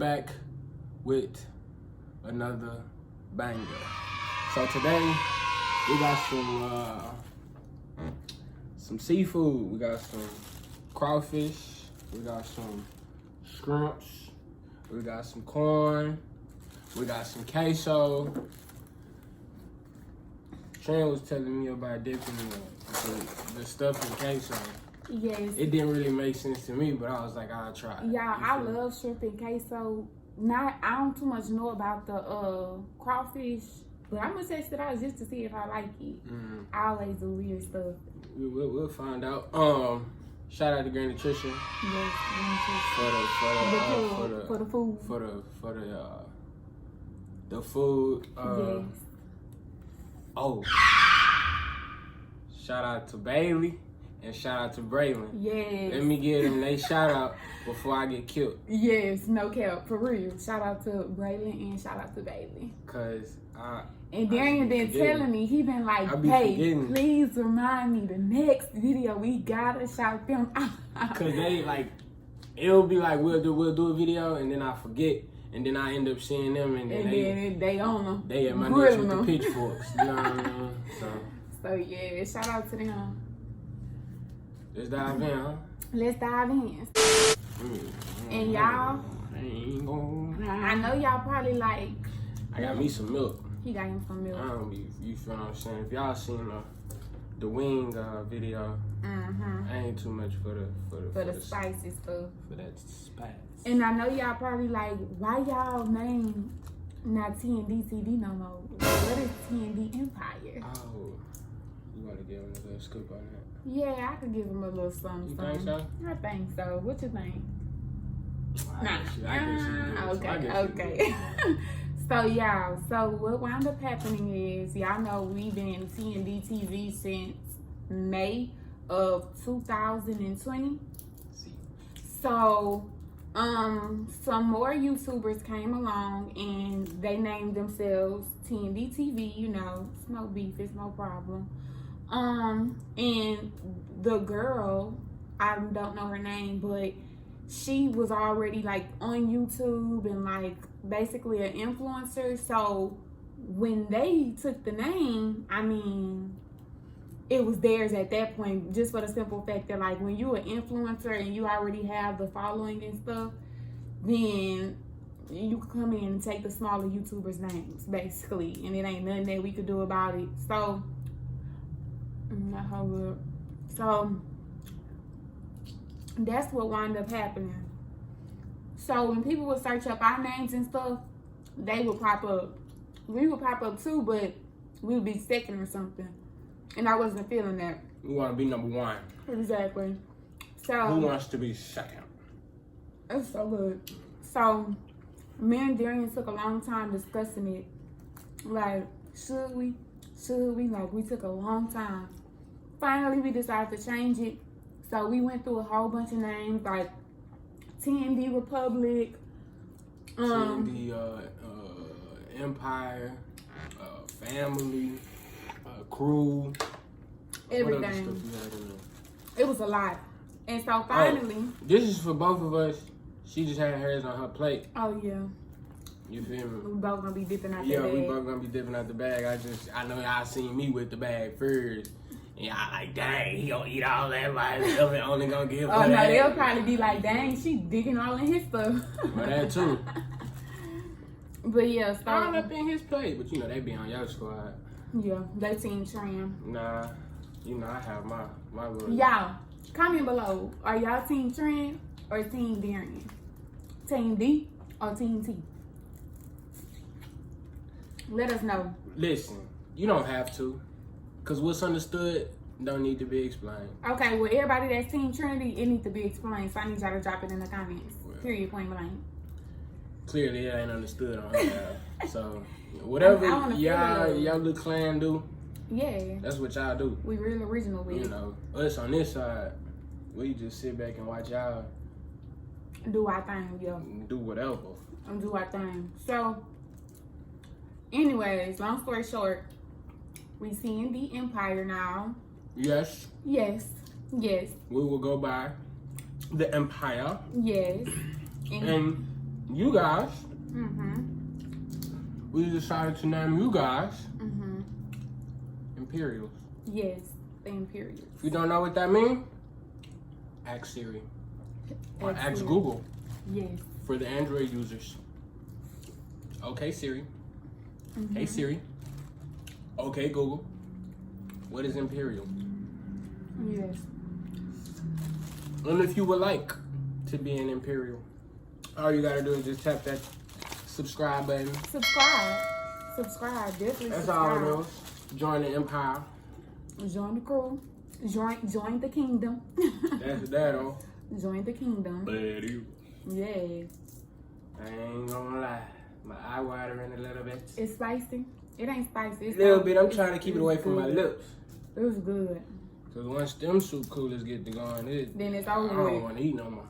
back with another banger. So today we got some seafood. We got some crawfish. We got some shrimps. We got some corn. We got some queso. Trent was telling me about dipping the stuff in queso. Yes. It didn't really make sense to me, but I was like, I'll try it. Yeah, I love shrimp and queso. I don't too much know about the crawfish, but I'm gonna test it out just to see if I like it. Mm-hmm. I always do weird stuff. We'll find out. Shout out to Green Nutrition. Yes, For the food. The food. Yes. Oh. Shout out to Bailey and shout out to Braylon. Yes. Let me give them they shout out before I get killed. Yes, no cap, for real. Shout out to Braylon and shout out to Bailey. Cause And Darian been telling me, he been like, hey, please remind me the next video, we gotta shout them out. Cause they like, it'll be like, we'll do a video and then I forget. And then I end up seeing them and then they own them. They at my niche with the pitchforks. You know what I mean? So yeah, shout out to them. Let's dive in, huh? Let's dive in. And y'all, I know y'all probably like, I got me some milk. He got him some milk. I don't be, you feel what I'm saying? If y'all seen the wing video, I ain't too much for the spicy stuff. For that spice. And I know y'all probably like, why y'all name not T&DTV no more? What is T&D Empire? Oh, you want to give him a little scoop on that? Yeah, I could give him a little something. You think so? I think so. What you think? Okay. So y'all, what wound up happening is, y'all know we've been T&DTV since May of 2020. So some more YouTubers came along and they named themselves T&DTV, you know, it's no beef, it's no problem. And the girl, I don't know her name, but she was already like on YouTube and like basically an influencer. So when they took the name, I mean, it was theirs at that point, just for the simple fact that like when you're an influencer and you already have the following and stuff, then you can come in and take the smaller YouTubers' names basically, and it ain't nothing that we could do about it. So that's what wound up happening. So when people would search up our names and stuff, they would pop up. We would pop up too, but we would be second or something. And I wasn't feeling that. We want to be number one. Exactly. So who wants to be second? It's so good. So me and Darian took a long time discussing it. Like, should we? Like, we took a long time. Finally, we decided to change it. So we went through a whole bunch of names like T&D Republic, T&D Empire, Family, Crew, everything. It was a lot. And so finally, this is for both of us. She just had hers on her plate. Oh yeah. You feel me? We both gonna be dipping out the bag. Yeah, we both gonna be dipping out the bag. I know y'all seen me with the bag first. And y'all like, dang, he gonna eat all that by himself and only gonna give her that. They'll probably be like, dang, she digging all in his stuff. Well, that too. But yeah, so all up in his plate, but you know they be on your squad. Yeah, they team Tram. Nah, you know I have my little. Y'all, comment below. Are y'all team Tram or team Darian? Team D or team T? Let us know. Listen, you don't have to, cause what's understood don't need to be explained. Okay, well everybody that's Team Trinity, it needs to be explained. So I need y'all to drop it in the comments. Well, period, point blank. Clearly it ain't understood on her. So whatever y'all little clan do, yeah, that's what y'all do. We real original with it. You know, us on this side, we just sit back and watch y'all do our thing, yeah. Do whatever. And do our thing. So, anyways, long story short, we seeing the Empire now. Yes. Yes. Yes. We will go by the Empire. Yes. And you guys. Mm-hmm. We decided to name you guys Mm-hmm. Imperials. Yes, the Imperials. If you don't know what that means, ask Siri. Or ask Siri. Google Yes. for the Android users. Okay, Siri. Mm-hmm. Hey, Siri. Okay, Google. What is Imperial? Yes. And if you would like to be an Imperial, all you gotta do is just tap that subscribe button. Subscribe. Definitely That's subscribe. all it is. Join the empire. Join the crew. Join the kingdom. That's that all. Join the kingdom. Buddy. Yes. I ain't gonna lie. My eye watering a little bit. It's spicy. It ain't spicy. It's A little bit. I'm trying to keep it away from my good. lips. It was good. Cause once them soup coolers get to going, Then it's I over don't with. want to eat no more.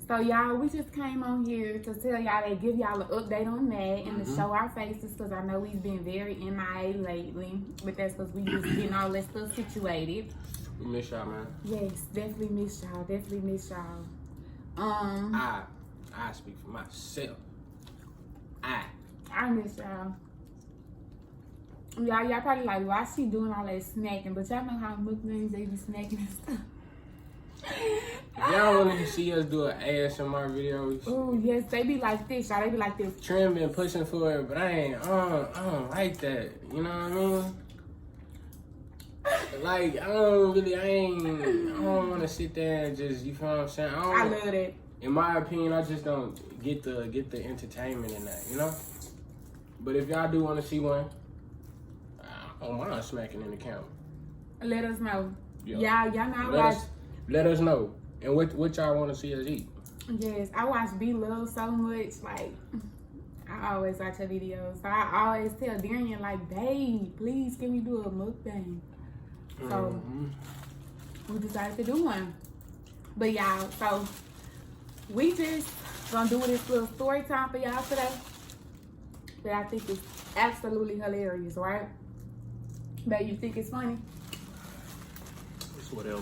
So y'all, we just came on here to tell y'all that give y'all an update on that and to show our faces because I know we've been very MIA lately, but that's because we just getting all that stuff situated. We miss y'all, man. Yes, definitely miss y'all. Definitely miss y'all. I speak for myself. I miss y'all. Y'all probably like, why she doing all that smacking? But y'all know how mukbangs they be smacking and stuff. If y'all want to see us do an ASMR videos, Oh yes, they be like this, y'all. They be like this. Trim been pushing for it, but I don't like that. You know what I mean? Like I don't want to sit there and just, you feel what I'm saying? I love that. In my opinion, I just don't get the entertainment in that, you know. But if y'all do want to see one, I don't mind smacking in the camera. Let us know. Yeah. Y'all know I watch. Let us know. And what y'all want to see us eat? Yes, I watch B-Love so much. Like, I always watch her videos. So I always tell Darian, like, babe, please can we do a mukbang? So we decided to do one. But y'all, so we just gonna do this little story time for y'all today that I think is absolutely hilarious, right? Babe, you think it's funny? It's whatever.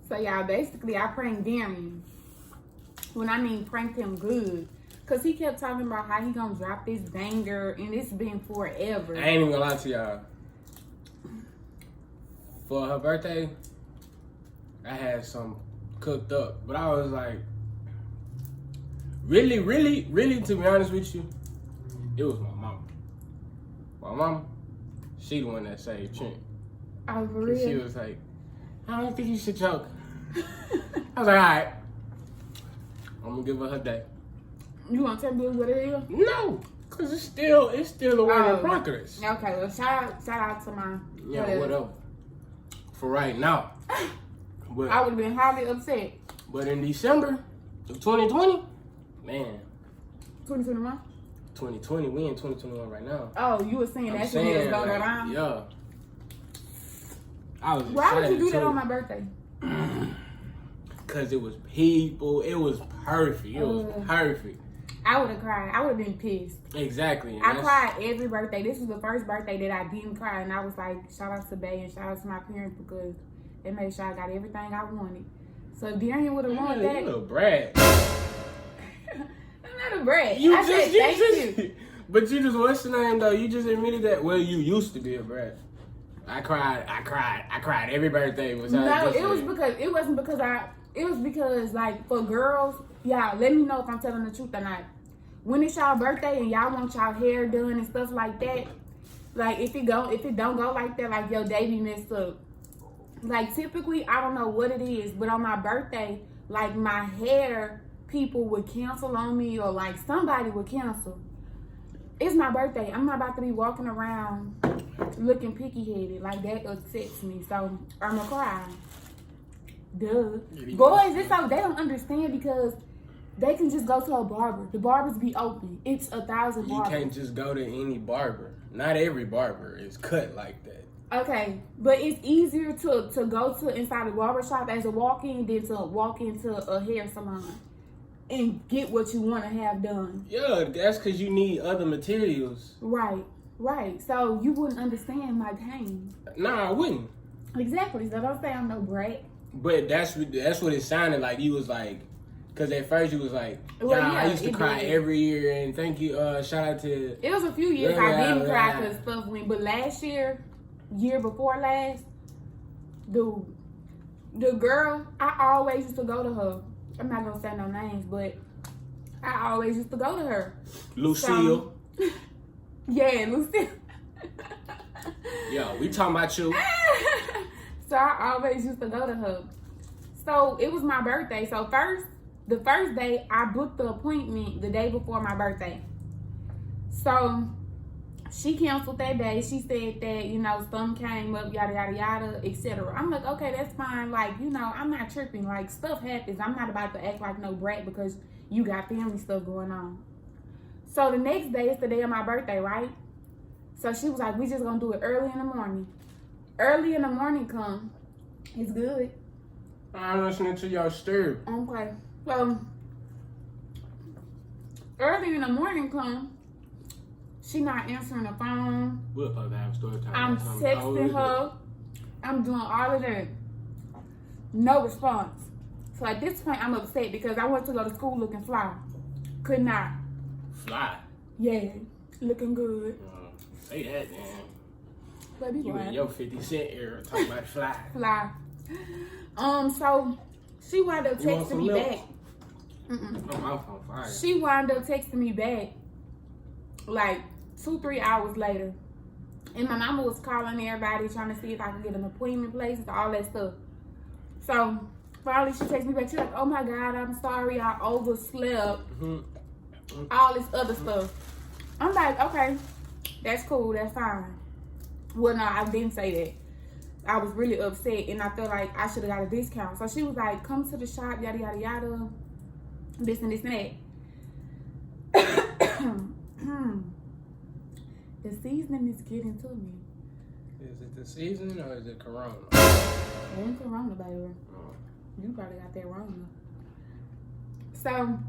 So y'all, basically I pranked Darian. When I mean pranked him good. Cause he kept talking about how he gonna drop this banger and it's been forever. I ain't even gonna lie to y'all. For her birthday, I had some cooked up. But I was like, really, to be honest with you, it was my mama. My mama, she the one that saved Trent. Oh, for real? She was like, I don't think you should choke. I was like, all right. I'm gonna give her day. You gonna tell me what it is? No, cause it's still a work in progress. Okay, well shout out to my whatever. For right now. But I would have been highly upset. But in December of 2020, man. 2021? 2020, we in 2021 right now. Oh, you were saying that shit was gonna go down? Yeah. I was Why would you do that too. on my birthday? Cause it was people. It was perfect. It was perfect. I would have cried. I would have been pissed. Exactly. I cried every birthday. This was the first birthday that I didn't cry, and I was like, shout out to Bay and shout out to my parents because they made sure I got everything I wanted. So if Darian would have wanted that, you little brat. I'm not a brat. I said thank you. But you just, what's the name though? You just admitted that. Well, you used to be a brat. I cried every birthday. No, it wasn't because like for girls, y'all let me know if I'm telling the truth or not. When it's y'all birthday and y'all want y'all hair done and stuff like that, like if it don't go like that, like your day be messed up. Like typically, I don't know what it is, but on my birthday, like my hair people would cancel on me or like somebody would cancel. It's my birthday. I'm not about to be walking around looking picky-headed. Like, that upsets me. So, I'm going to cry. Duh. Boys, it's so they don't understand because they can just go to a barber. The barbers be open. It's 1,000 barbers. You can't just go to any barber. Not every barber is cut like that. Okay, but it's easier to go to inside a barber shop as a walk-in than to walk into a hair salon and get what you want to have done. Yeah, that's because you need other materials. Right. So you wouldn't understand my pain. Nah, I wouldn't. Exactly. So don't say I'm no brat. But that's what it sounded like. You was like, Cause at first you was like, Well, yeah, yeah, I used to it cry did. every year, and thank you, shout out to. It was a few years Yeah, I didn't cry yeah. because stuff went, but last year before last, the girl, I always used to go to her. I'm not gonna say no names, but I always used to go to her. Lucille. So, yeah, Lucille. Yo, we talking about you. So I always used to go to her. So it was my birthday. So the first day, I booked the appointment the day before my birthday. So she canceled that day. She said that, you know, something came up, yada, yada, yada, etc. I'm like, okay, that's fine. Like, you know, I'm not tripping. Like, stuff happens. I'm not about to act like no brat because you got family stuff going on. So the next day, it's the day of my birthday, right? So she was like, we just gonna do it early in the morning. Early in the morning come. It's good. I'm listening to your story. Okay. So early in the morning come. She not answering the phone. We're supposed to have story time. I'm texting her. I'm doing all of that. No response. So at this point, I'm upset because I went to go to school looking fly. Could not. Fly. Yeah, looking good. Say that, man. Baby, You in your 50 Cent era talking about fly. Fly. So she wound up You want texting some me milk? back. Oh, my phone fire. She wound up texting me back like 2-3 hours later. And my mama was calling everybody trying to see if I could get an appointment placed, all that stuff. So finally she texted me back. She's like, oh my God, I'm sorry, I overslept. All this other stuff. I'm like, okay, that's cool, that's fine. Well, no, I didn't say that. I was really upset and I felt like I should have got a discount. So she was like, come to the shop, yada, yada, yada. This and this and that. The seasoning is getting to me. Is it the season or is it Corona? It ain't Corona, baby. You probably got that wrong. So,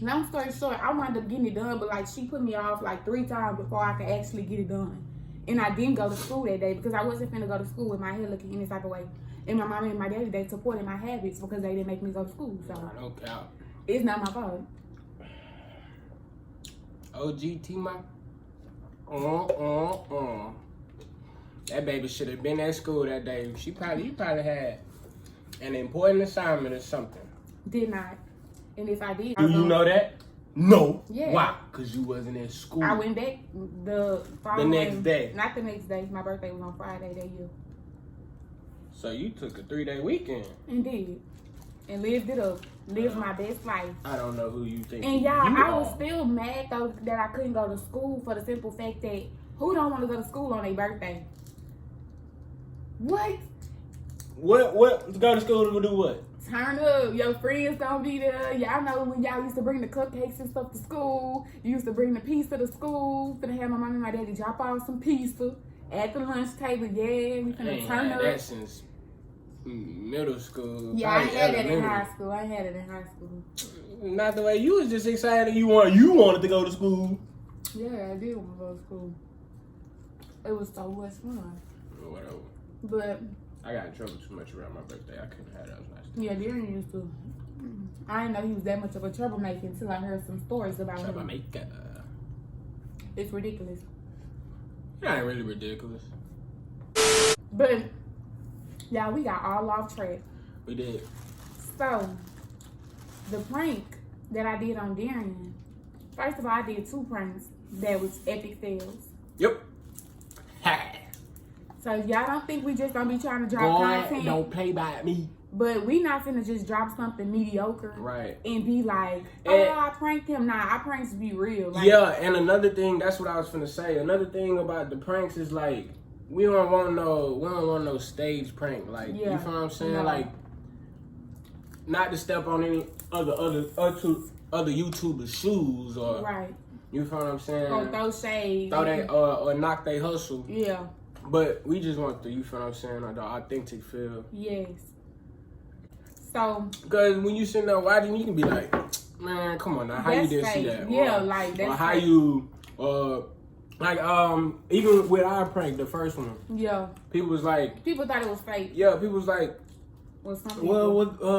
long story short, I wound up getting it done, but like she put me off like 3 times before I could actually get it done. And I didn't go to school that day because I wasn't finna go to school with my hair looking any type of way. And my mom and my daddy, they supported my habits because they didn't make me go to school. So No doubt. it's not my fault. OG T-Ma. That baby should have been at school that day. You probably had an important assignment or something. Did not. And if I did, Do you know that? No. Yeah. Why? Because you wasn't at school. I went back the next day. Not the next day. My birthday was on Friday that year. So you took a 3-day weekend. Indeed. And lived it up. Lived my best life. I don't know who you think. And you I was are. still mad though that I couldn't go to school for the simple fact that who don't want to go to school on their birthday? What? What? Go to school to do what? Turn up. Your friends gonna be there. Y'all know when y'all used to bring the cupcakes and stuff to school. You used to bring the pizza to school. Finna have my mom and my daddy drop off some pizza at the lunch table. Yeah, we finna turn up. That since middle school. Yeah, I probably had that in elementary. high school. I had it in high school. Not the way you was just excited you wanted to go to school. Yeah, I did want to go to school. It was so much fun. Whatever. But I got in trouble too much around my birthday. I couldn't have those nice. yeah, Darren used to. I didn't know he was that much of a troublemaker until I heard some stories about him. Troublemaker. It's ridiculous. It ain't really ridiculous. But y'all, we got all off track. We did. So the prank that I did on Darren, first of all, I did 2 pranks that was epic fails. Yep. So y'all don't think we just gonna be trying to drop content? Don't play by me. But we not finna just drop something mediocre, Right. and be like, oh, And- I pranked him. Nah, our pranks be real. Like, Yeah, and another thing, that's what I was finna say. Another thing about the pranks is like we don't want no stage prank. Like Yeah. you feel what I'm saying? No. Like not to step on any other YouTubers' shoes or right. you feel what I'm saying? Or throw shade. Throw that or knock they hustle. Yeah. But we just want the, you feel what I'm saying, the authentic feel. Yes. So Because when you sitting there watching, you can be like, man, come on now, how you That's didn't see fake. that? Yeah, Or- like, that's or how fake. you even with our prank, the first one, yeah, people was like, people thought it was fake. yeah, people was like, Or something. Well,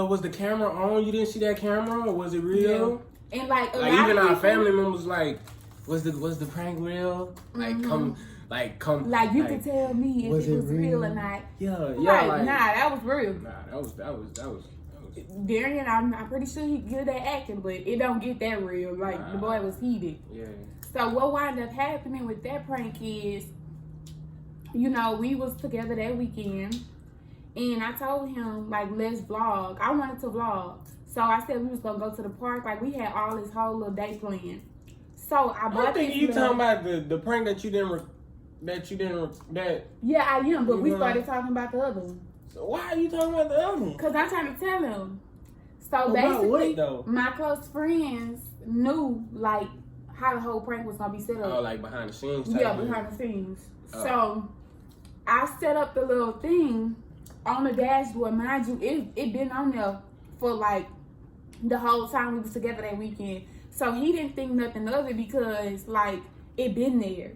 was the camera on? You didn't see that camera, or was it real? Yeah. And like even our family members like, was the prank real? Like come. Like you could tell me if it was real or not. Yeah, Like, nah, that was real. Nah, that was. Darian, I'm pretty sure he good at acting, but it don't get that real. Like the boy was heated. Yeah. So what wound up happening with that prank is, you know, we was together that weekend, and I told him like, let's vlog. I wanted to vlog, so I said we was gonna go to the park. Like we had all this whole little day planned. So I bought. I think you talking about the prank that you didn't. Yeah, I am, but we started talking about the other one. So why are you talking about the other one? Because I'm trying to tell him. So about basically, what, though? my close friends knew like how the whole prank was gonna be set up. Oh, like behind the scenes type Yeah, of behind the scenes. Oh. So I set up the little thing on the dashboard. Mind you, it been on there for like the whole time we was together that weekend. So he didn't think nothing of it because like it been there.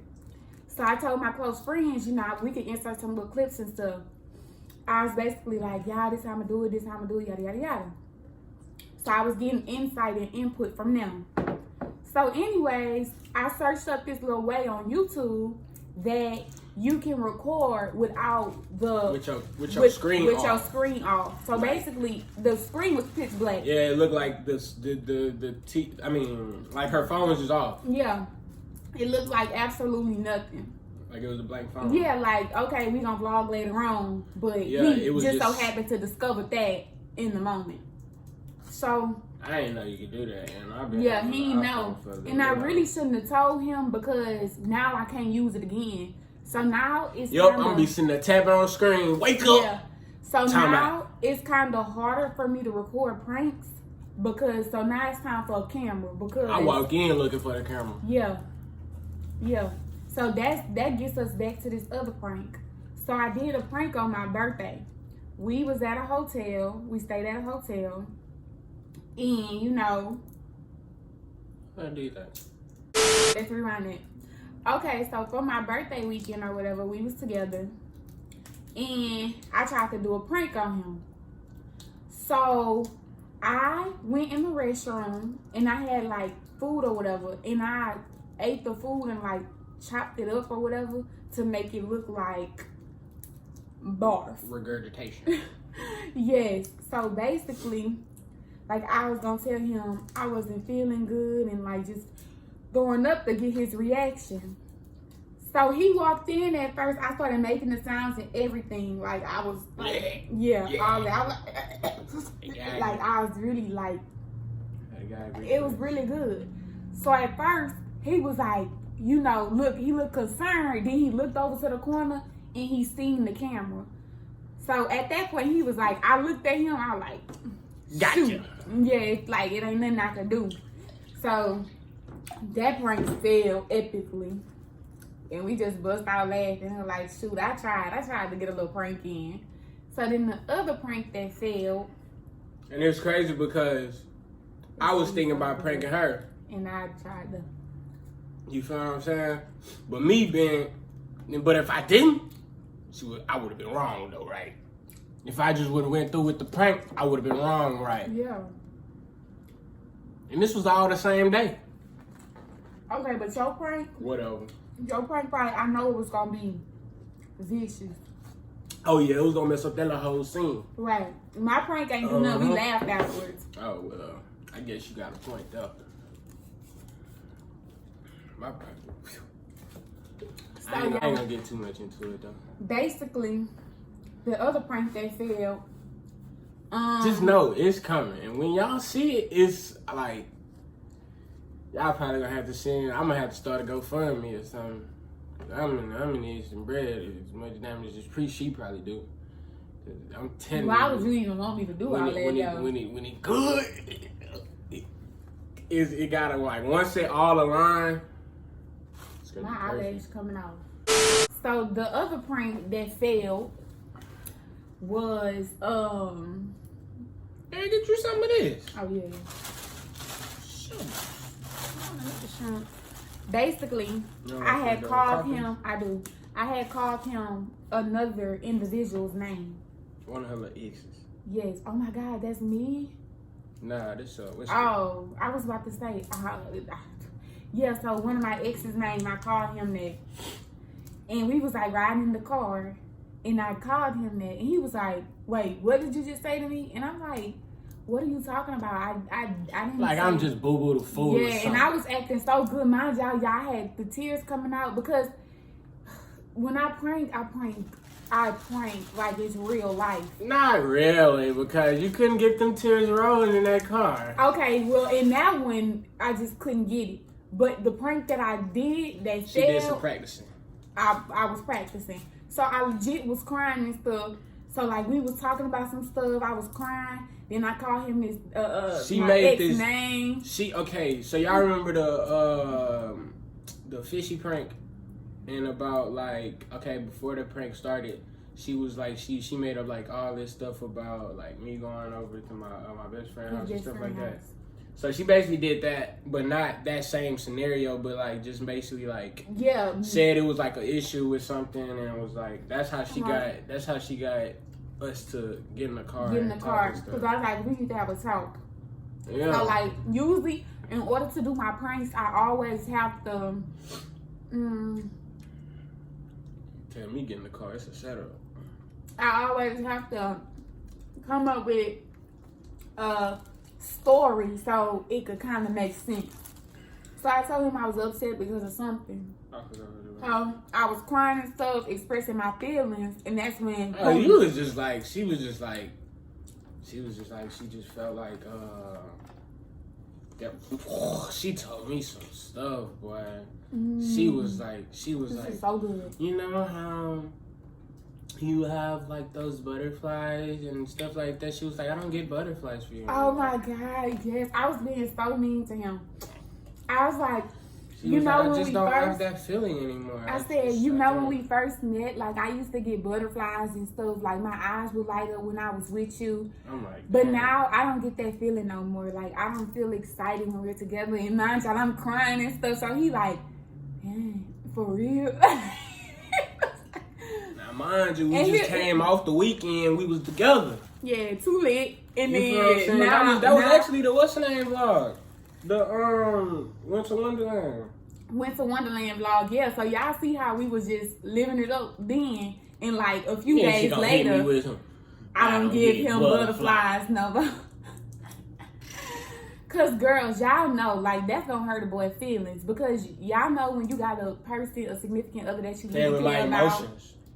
So I told my close friends, you know, we could insert some little clips and stuff. I was basically like, y'all, this how I'm gonna do it, this how I'm gonna do it, yada, yada, yada. So I was getting insight and input from them. So anyways, I searched up this little way on YouTube that you can record without the... With your screen off. With your screen off. So basically, the screen was pitch black. Yeah, it looked like like her phone was just off. Yeah. It looked like absolutely nothing. Like it was a blank phone. Yeah, like, okay, we gonna vlog later on. But yeah, he it was just so happened to discover that in the moment. So... I didn't know you could do that. And he didn't know. And I really shouldn't have told him because now I can't use it again. So now it's I'm gonna be sitting there tapping on the screen. Wake up! Yeah. So now it's kind of harder for me to record pranks because so now it's time for a camera because... I walk in looking for the camera. Yeah. Yeah. So that gets us back to this other prank. So I did a prank on my birthday. We was at a hotel. We stayed at a hotel. And, you know... I did that. Let's rewind it. Okay, so for my birthday weekend or whatever, we was together. And I tried to do a prank on him. So I went in the restroom and I had like food or whatever. And I ate the food and like chopped it up or whatever to make it look like barf. Regurgitation. Yes. So basically, like I was gonna tell him I wasn't feeling good and like just going up to get his reaction. So he walked in at first. I started making the sounds and everything. Like I was like, all that. I was like I was really like, it was really good. So at first he was like, you know, he looked concerned. Then he looked over to the corner and he seen the camera. So at that point he was like, I looked at him. I was like, gotcha. Yeah, it's like it ain't nothing I can do. So that prank failed epically. And we just bust out laughing. And like, shoot, I tried to get a little prank in. So then the other prank that failed. And it's crazy because I was thinking about pranking her. And I tried to. You feel what I'm saying? But if I didn't, I would have been wrong though, right? If I just would have went through with the prank, I would have been wrong, right? Yeah. And this was all the same day. Okay, but your prank? Whatever. Your prank probably, I know it was going to be vicious. Oh, yeah, it was going to mess up that whole scene. Right. My prank ain't do nothing. We laughed afterwards. Oh, well, I guess you got a point, though. My prank. So, I ain't going to get too much into it, though. Basically, the other prank that failed. Just know it's coming. And when y'all see it, it's like... Y'all probably gonna have to send. I'm gonna have to start a GoFundMe or something. I'm gonna need some bread as much damage as she probably do. I'm telling you. Why would you even want me to do all that? When it good, it gotta like once it all align. My eyelash coming off. So the other prank that failed was Hey, get you some of this. Oh yeah. Basically, I had called him. I had called him another individual's name. One of her little exes. Yes. Oh my God, that's me. Nah, this Oh, I was about to say. Yeah. So one of my ex's name, I called him that, and we was like riding in the car, and I called him that, and he was like, "Wait, what did you just say to me?" And I'm like, "What are you talking about? I didn't like say I'm just boo boo the fool." Yeah, and I was acting so good, mind y'all had the tears coming out because when I prank like it's real life. Not really, because you couldn't get them tears rolling in that car. Okay, well in that one I just couldn't get it. But the prank that I did, She did some practicing. I was practicing. So I legit was crying and stuff. So like we was talking about some stuff, I was crying. Then I called him his she my made ex this name. So y'all remember the fishy prank? And about like, okay, before the prank started, she was like, she made up like all this stuff about like me going over to my best friend's house and stuff like that. So she basically did that, but not that same scenario, but like just basically like said it was like an issue with something, and it was like that's how she got us to get in the car. Get in the car because I was like, we need to have a talk. Yeah. So like usually in order to do my pranks, I always have to. Tell me get in the car, it's a setup. I always have to come up with a story so it could kind of make sense. So I told him I was upset because of something. I was crying and stuff, expressing my feelings, and that's when. Oh, you was just like she just felt like she told me some stuff, boy. She was like, so good. You know how you have like those butterflies and stuff like that? She was like, I don't get butterflies for you. Oh my God, yes. I was being so mean to him. I was like, I just don't have that feeling anymore. I said, when we first met, like I used to get butterflies and stuff. Like my eyes would light up when I was with you. Oh my God. But now I don't get that feeling no more. Like I don't feel excited when we're together. And mind y'all, I'm crying and stuff. So he like, man, for real. Now mind you, we just came off the weekend. We was together. Yeah, too lit. And you then that was actually the what's the name vlog. The Winter Wonderland. Winter Wonderland vlog, yeah. So y'all see how we was just living it up then, and like a few days later, I don't give him butterflies, no. Cause girls, y'all know, like that's gonna hurt a boy's feelings because y'all know when you got a person, a significant other that you really care about.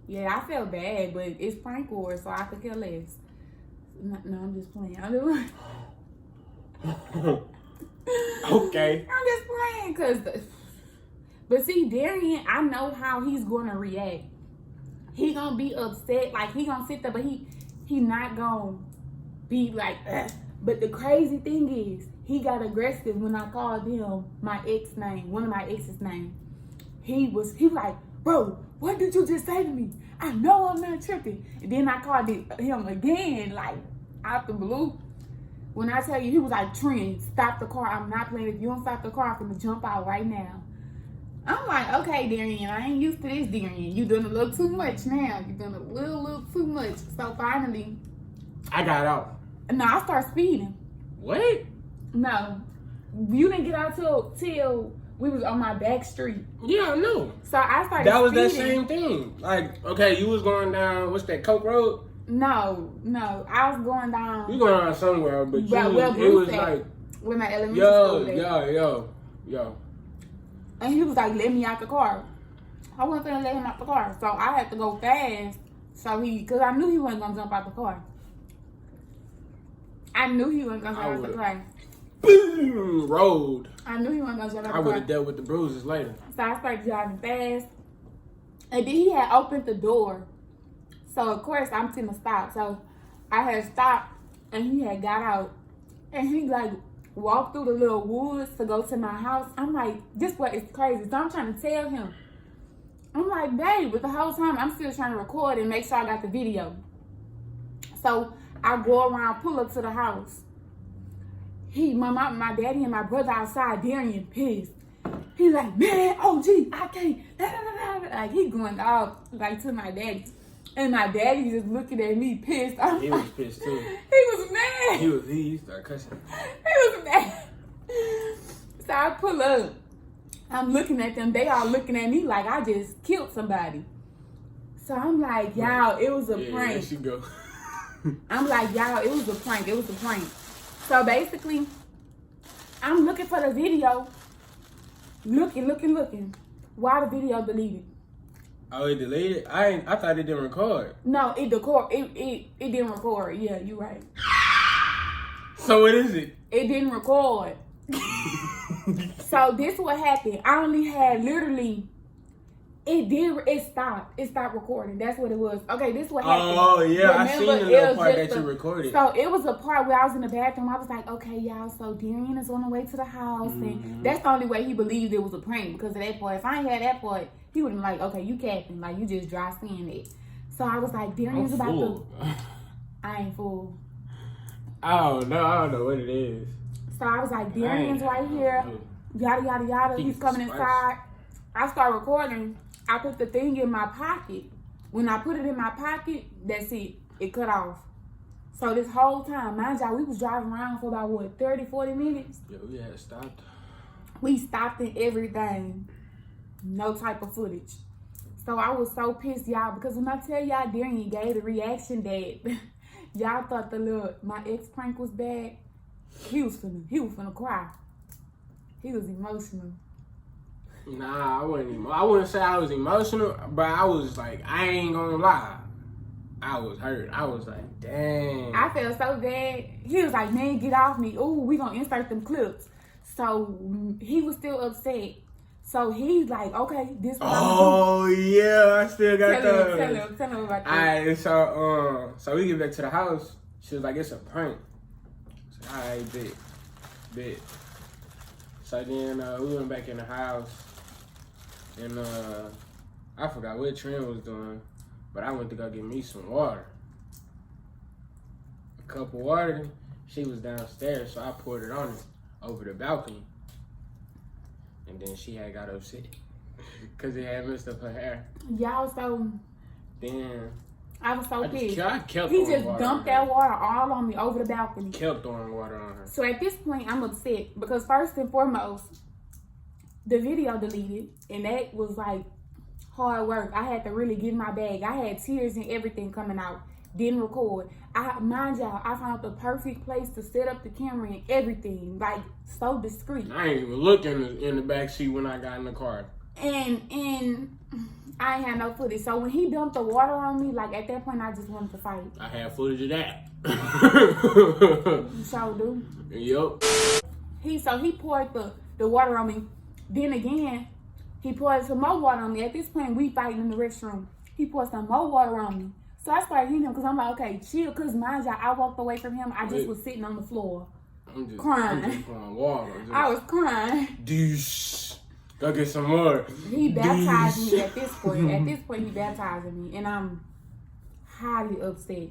Yeah, I felt bad, but it's prank war, so I could care less. No, I'm just playing. Okay. I'm just playing, cause. But see, Darian, I know how he's gonna react. He gonna be upset, like he gonna sit there, but he not gonna be like. Ugh. But the crazy thing is, he got aggressive when I called him my ex name, one of my ex's name. He was like, bro, what did you just say to me? I know I'm not tripping. And then I called him again, like out the blue. When I tell you, he was like, Trent, stop the car. I'm not playing. If you don't stop the car, I'm gonna jump out right now. I'm like, okay, Darian, I ain't used to this, Darian. You doing a little too much now. You doing a little too much. So finally, I got out. No, I start speeding. What? No, you didn't get out till we was on my back street. Yeah, I know. So I started. That was speeding. that same thing. Like, okay, you was going down. What's that? Coke Road? No, I was going down. You going down somewhere, but it was like with my elementary school days. Yo. And he was like, let me out the car. I wasn't gonna let him out the car, so I had to go fast. Cause I knew he wasn't gonna jump out the car. I knew he wasn't gonna jump out the car. Boom, road. I knew he wasn't gonna jump out the car. I would have dealt with the bruises later. So I started driving fast, and then he had opened the door. So of course I'm gonna stop. So I had stopped, and he had got out, and he like walked through the little woods to go to my house. I'm like, this what is crazy. So I'm trying to tell him. I'm like, babe, but the whole time I'm still trying to record and make sure I got the video. So I go around, pull up to the house. My daddy and my brother outside, Darian pissed. He's like, man, OG, I can't. Like he going off like to my daddy. And my daddy just looking at me pissed. He was pissed too. He was mad. He started cussing. He was mad. So I pull up. I'm looking at them. They all looking at me like I just killed somebody. So I'm like, y'all, it was a prank. There she go. I'm like, y'all, it was a prank. It was a prank. So basically, I'm looking for the video. Looking. Why the video deleted? Oh, it deleted? I thought it didn't record. No, it didn't record. Yeah, you right. So what is it? It didn't record. So this what happened. I only had literally it stopped. It stopped recording. That's what it was. Okay, this what happened. Oh yeah, I seen the little part that you recorded. So it was a part where I was in the bathroom. I was like, okay, y'all, so Darian is on the way to the house, and that's the only way he believed it was a prank because of that part. If I ain't had that part, he would have been like, okay, you capping, like you just dry saying it. So I was like, Darian's about to. I ain't fool. I don't know what it is. So I was like, Darian's right here. Yada yada yada. He's coming inside. I start recording. I put the thing in my pocket. When I put it in my pocket, that's it. It cut off. So this whole time, mind y'all, we was driving around for about, what, 30, 40 minutes? Yeah, we had stopped. We stopped in everything. No type of footage. So I was so pissed, y'all, because when I tell y'all Darian gave the reaction that y'all thought my ex prank was bad, he was finna cry. He was emotional. Nah, I wouldn't say I was emotional, but I was like, I ain't gonna lie. I was hurt. I was like, dang. I felt so bad. He was like, man, get off me. Ooh, we gonna insert them clips. So he was still upset. So he's like, okay, this what I'm gonna do. Yeah, I still got those. Tell him about that. Alright, so we get back to the house. She was like, it's a prank. I said, alright, bet. So then we went back in the house. And I forgot what Trent was doing, but I went to go get me some water. A cup of water. She was downstairs, so I poured it on her over the balcony. And then she had got upset because it had messed up her hair. Y'all, so then I was so pissed. I kept he just dumped that water all on me over the balcony. Kept throwing water on her. So at this point, I'm upset because first and foremost, the video deleted, and that was like hard work. I had to really get in my bag. I had tears and everything coming out. Didn't record. Mind y'all, I found the perfect place to set up the camera and everything, like so discreet. I ain't even look in the back seat when I got in the car. And I ain't had no footage. So when he dumped the water on me, like at that point, I just wanted to fight. I had footage of that. You sure do. Yup. He poured the water on me. Then again, he poured some more water on me. At this point, we fighting in the restroom. He poured some more water on me. So I started hitting him because I'm like, okay, chill. Because mind y'all, I walked away from him. I just was sitting on the floor crying. I'm just pouring water. I was crying. Douche. Go get some more. He baptized me at this point. At this point, he baptized me. And I'm highly upset.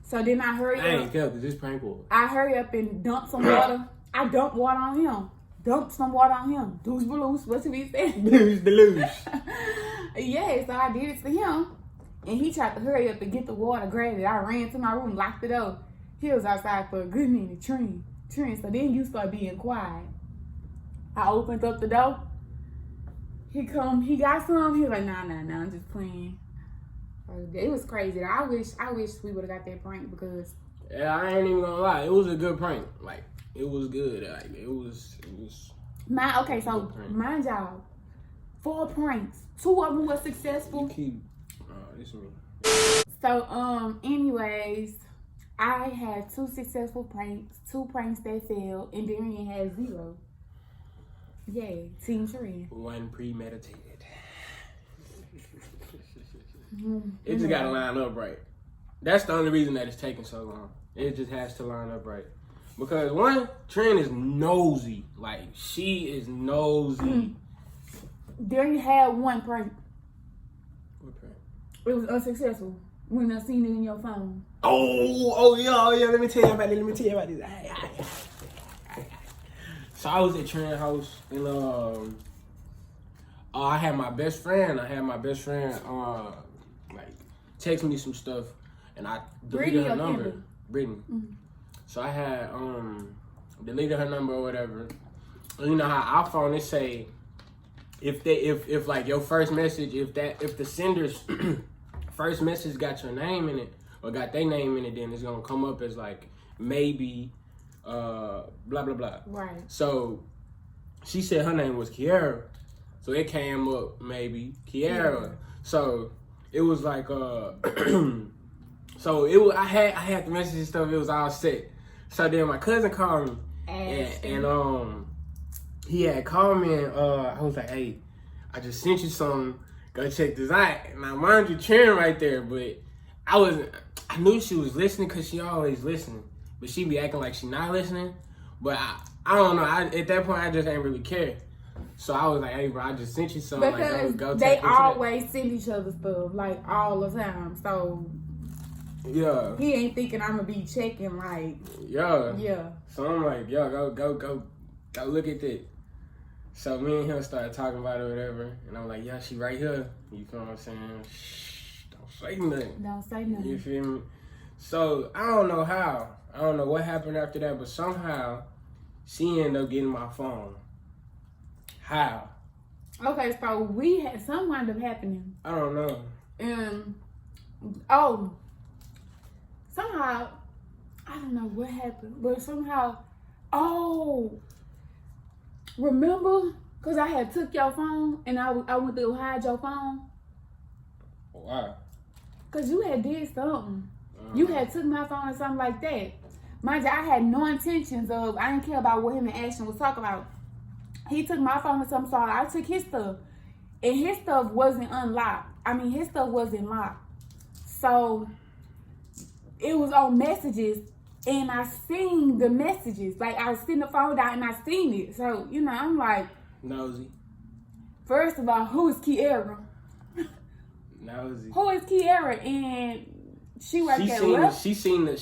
So then I hurry up. I ain't kept this prank board. I hurry up and dump some water. I dumped water on him. Dumped some water on him. Deuce Beloose. What should we say? Deuce Beloose. Yeah, so I did it to him. And he tried to hurry up and get the water, grab it. I ran to my room, locked it up. He was outside for a good minute, Trent. So then you start being quiet. I opened up the door. He got some. He was like, nah, I'm just playing. It was crazy. I wish we would have got that prank because. Yeah, I ain't even gonna lie. It was a good prank. Like, it was good. Like, it was. Okay, so mind y'all, 4 pranks. 2 of them were successful. It's me. So, anyways, I had 2 successful pranks, 2 pranks that failed, and Darian had 0. Yeah, Team Trent. 1 premeditated. It just gotta line up right. That's the only reason that it's taking so long. It just has to line up right. Because 1, Trent is nosy. Like, she is nosy. Darian had 1 prank. What prank? It was unsuccessful. When I seen it in your phone. Oh yeah. Let me tell you about this. So I was at Trent's house and I had my best friend. like text me some stuff, and I deleted Brittany her number. Kendall? Brittany. Mm-hmm. So I had deleted her number or whatever. And you know how iPhone, it say if like your first message, if the sender's first message got your name in it or got their name in it, then it's gonna come up as like maybe blah blah blah. Right. So she said her name was Kiara, so it came up maybe Kiara. Yeah. So it was like so it was I had the message and stuff. It was all set. So then my cousin called me and he had called me and I was like, hey, I just sent you something. Go check this out. Now mind you, cheering right there, but I knew she was listening because she always listening, but she be acting like she not listening. But I don't know. At that point, I just ain't really care. So I was like, hey, bro, I just sent you something. Because like, go they always send each other stuff, like, all the time. So, yeah. He ain't thinking I'm going to be checking, like. Yeah. So I'm like, yo, go look at that. So me and him started talking about it or whatever. And I'm like, yeah, she right here. You feel what I'm saying? Shh, don't say nothing. Don't say nothing. You feel me? So I don't know how. I don't know what happened after that, but somehow she ended up getting my phone. How? Okay, so we had something wound up happening. I don't know. Somehow, I don't know what happened, but somehow, remember? Because I had took your phone and I went to hide your phone. Why? Because you had did something. You had took my phone or something like that. Mind you, I had no intentions of, I didn't care about what him and Ashton was talking about. He took my phone or something, so I took his stuff. And his stuff wasn't unlocked. I mean, his stuff wasn't locked. So, it was on messages, and I seen the messages. Like, I seen the phone down, and I seen it. So, you know, I'm like... Nosy. First of all, who is Kiara? Nosy. Who is Kiara? And... She seen the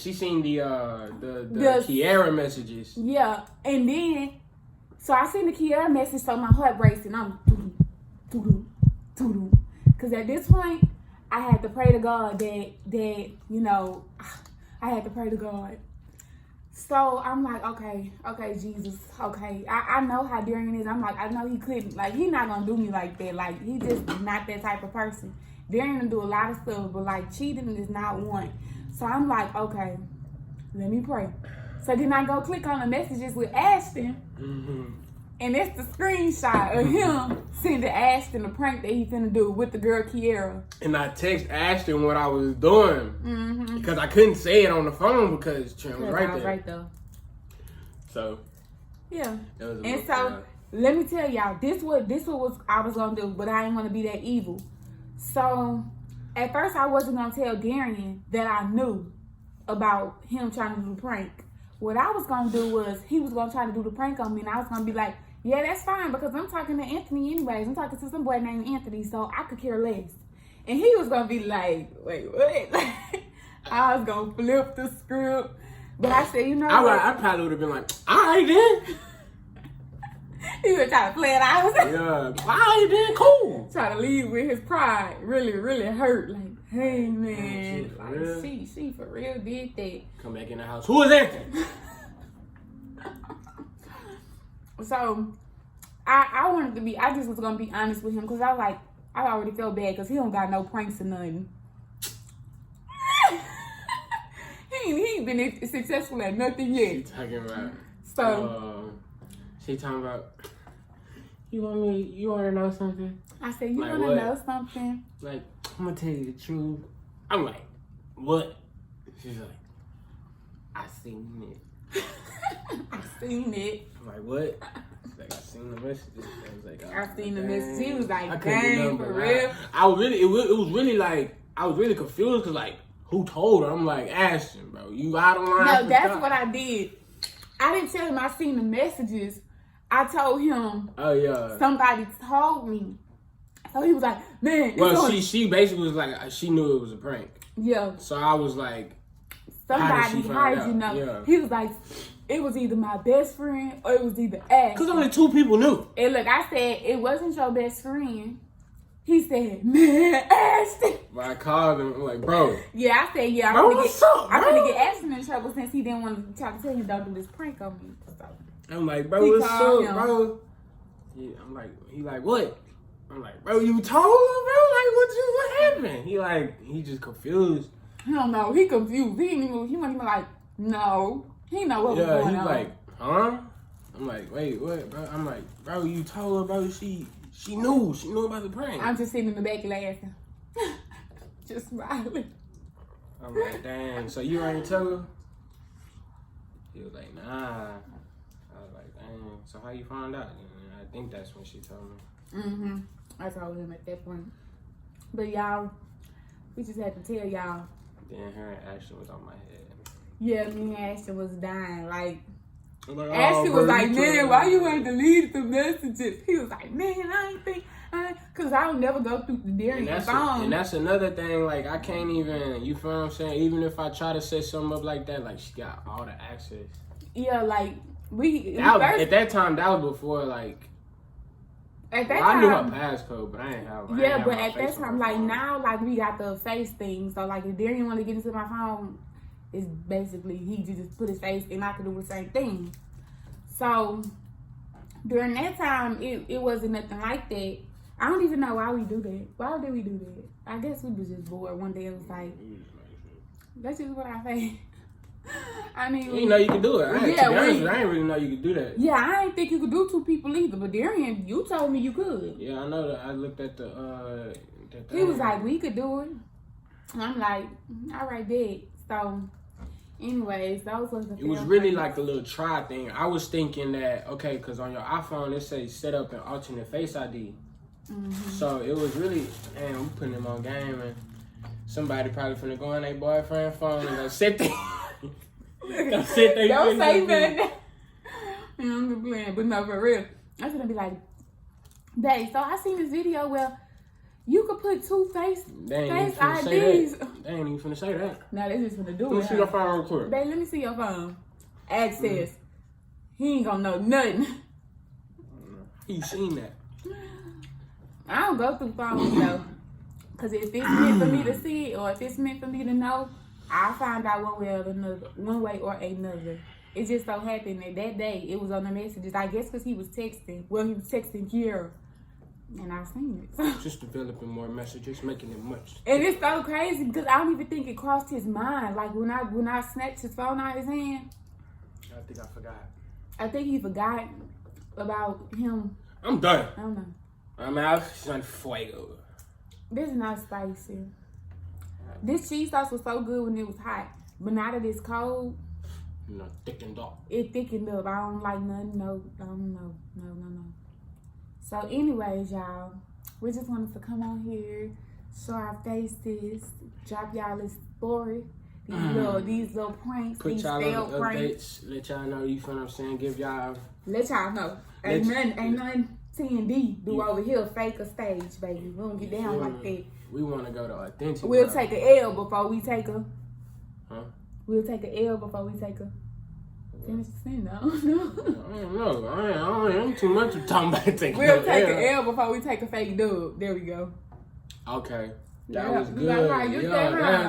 Kiara messages. Yeah, and then so I seen the Kiara message, so my heart racing. I'm because at this point I had to pray to God that you know I had to pray to God. So I'm like, okay, Jesus, okay. I know how Darian is. I'm like, I know he couldn't, like, he not gonna do me like that. Like, he just not that type of person. Darian can do a lot of stuff, but like cheating is not one. So I'm like, okay, let me pray. So then I go click on the messages with Ashton, and it's the screenshot of him sending Ashton a prank that he finna do with the girl Kiara. And I text Ashton what I was doing because I couldn't say it on the phone because Trent was right there. So yeah, and so let me tell y'all, this what I was gonna do, but I didn't want to be that evil. So, at first I wasn't going to tell Darian that I knew about him trying to do the prank. What I was going to do was, he was going to try to do the prank on me, and I was going to be like, yeah, that's fine, because I'm talking to Anthony anyways. I'm talking to some boy named Anthony, so I could care less. And he was going to be like, wait, what? I was going to flip the script. But I said, you know what? I probably would have been like, all right then. He was trying to play it out. Yeah, all right then, cool. Trying to leave with his pride. Really, really hurt. Like, hey, man. She for real did that. Come back in the house. Who is Anthony? So, I wanted to be, I just was going to be honest with him because I was like, I already felt bad because he don't got no pranks or nothing. he ain't been successful at nothing yet. Talking about. So. She talking about, you want to know something? I said, you want to know something? Like, I'm going to tell you the truth. I'm like, what? She's like, I seen it. I seen it. I'm like, what? She's like, I seen the messages. I was like, I seen the messages. He was like, dang, for real? It was really like, I was really confused because like, who told her? I'm like, Ashton, bro, you out of line. No, that's what I did. I didn't tell him I seen the messages. I told him. Oh yeah. Somebody told me. So he was like, man. Well, she basically was like, she knew it was a prank. Yeah. So I was like, somebody, how did you know? Yeah. He was like, it was either my best friend or it was either Ash. Because only two people knew. And look, I said, it wasn't your best friend. He said, man, Ashton. But I called him, I'm like, bro. Yeah, I said, yeah, I'm Bro, gonna what's up, I'm bro? gonna get Ashton in trouble since he didn't want to try to tell him don't do this prank on me. So, I'm like, bro, what's up, bro? I'm like, he like, what? I'm like, bro, you told him, bro? Like, what happened? He just confused. I don't know. He confused. He wasn't even like, no. He know what was going on. Yeah, he like, huh? I'm like, wait, what, bro? I'm like, bro, you told her, bro, she knew about the prank. I'm just sitting in the back laughing. Just smiling. I'm like, dang, so you ain't tell her? He was like, nah. I was like, dang, so how you found out? And I think that's when she told me. I told him at that point. But y'all, we just had to tell y'all. Then her and Ashton was on my head. Yeah, me and Ashton was dying. Like, Ashton was like, man, why you ain't deleted the messages? He was like, man, I ain't think, cause I don't never go through the Darian phone. And that's another thing, like, I can't even, you feel what I'm saying? Even if I try to set something up like that, like, she got all the access. Yeah, like, at that time, that was before, like, at that I time, knew her passcode, but I ain't have. Yeah, but at that time, like, now, like, we got the face thing. So, like, if Darian want to get into my phone, it's basically he just put his face and I could do the same thing. So during that time, it wasn't nothing like that. I don't even know why we do that. Why did we do that? I guess we was just bored one day. It was like, that's just what I think. I mean, you know you can do it. I ain't really know you could do that. Yeah, I didn't think you could do 2 people either. But Darian, you told me you could. Yeah, I know that. I looked at the. He was like, we could do it. And I'm like, all right, bet. So, anyways, those was the. It was really like a little try thing. I was thinking that, okay, because on your iPhone it says set up an alternate Face ID. So it was really, man, we putting them on game, and somebody probably finna go on their boyfriend phone and go sit there. Don't say that. I'm just playing, but no, for real. I was gonna be like, babe, so I seen this video where you could put 2 face IDs. They ain't even finna say that. No, they just finna do Let me see your phone real quick. Babe, let me see your phone. Access. He ain't gonna know nothing. He seen that. I don't go through phones though. Cause if it's meant for me to see it or if it's meant for me to know, I'll find out one way or another. It just so happened that day it was on the messages. I guess because he was texting. Well, he was texting Kiera. And I seen it. Just developing more messages, making it much. And it's so crazy because I don't even think it crossed his mind. Like when I snatched his phone out of his hand. I think I forgot. I think he forgot about him. I'm done. I don't know. I'm out on fuego. This is not spicy. This cheese sauce was so good when it was hot. But now that it's cold, you know, thickened up. It thickened up. I don't like nothing. No. So anyways, y'all, we just wanted to come on here, show our faces, drop y'all this story. These little pranks, put these y'all failed on pranks. Updates, let y'all know, you feel what I'm saying? Give y'all. Let y'all know. Ain't nothing T&D do over here, fake or stage, baby. We don't get down like that. We want to go to authentic. We'll take an L before we take a. Huh? We'll take an L before we take a. Finish the sentence, I don't know. I ain't too much of talking about taking We'll take an L before we take a fake dub. There we go. Okay. That Yeah, was good.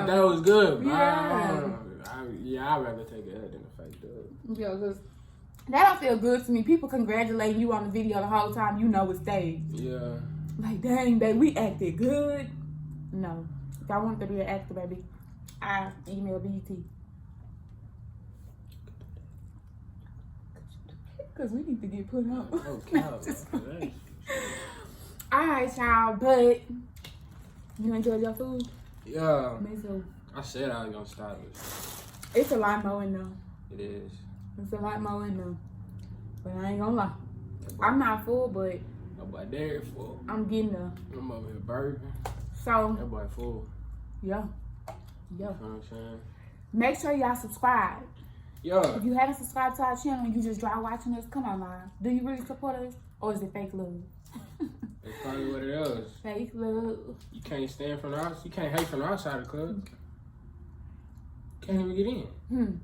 That was good. Yeah. I'd rather take an L than a fake dub. Yeah, because that don't feel good to me. People congratulating you on the video the whole time you know it's staged. Yeah. Like, dang, baby, we acted good. No. If I wanted to be an actor, baby, I email BET. Because we need to get put up. Okay. Alright, y'all, but you enjoyed your food? Yeah. Me too. I said I was going to start it. It's a lot more in there. It is. It's a lot more in there. But I ain't gonna lie. I'm not full, but that boy Derek full. I'm getting there. I'm over here burping. So that boy full. Yeah. You know what I'm saying? Make sure y'all subscribe. Yeah. If you haven't subscribed to our channel and you just drive watching us, come on, live. Do you really support us? Or is it fake love? That's probably what it is. Fake love. You can't stand from the outside. You can't hate from the outside of the club. Can't even get in.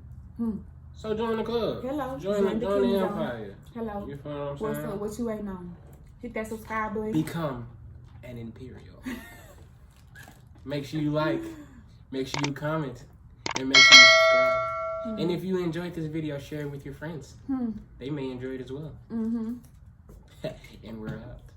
So join the club. Hello. Join the empire. Hello. You feel what I'm saying? What's up? What you waiting on? Hit that subscribe button. Become and Imperial. Make sure you like, make sure you comment, and make sure you subscribe. And if you enjoyed this video, share it with your friends. They may enjoy it as well. And we're out.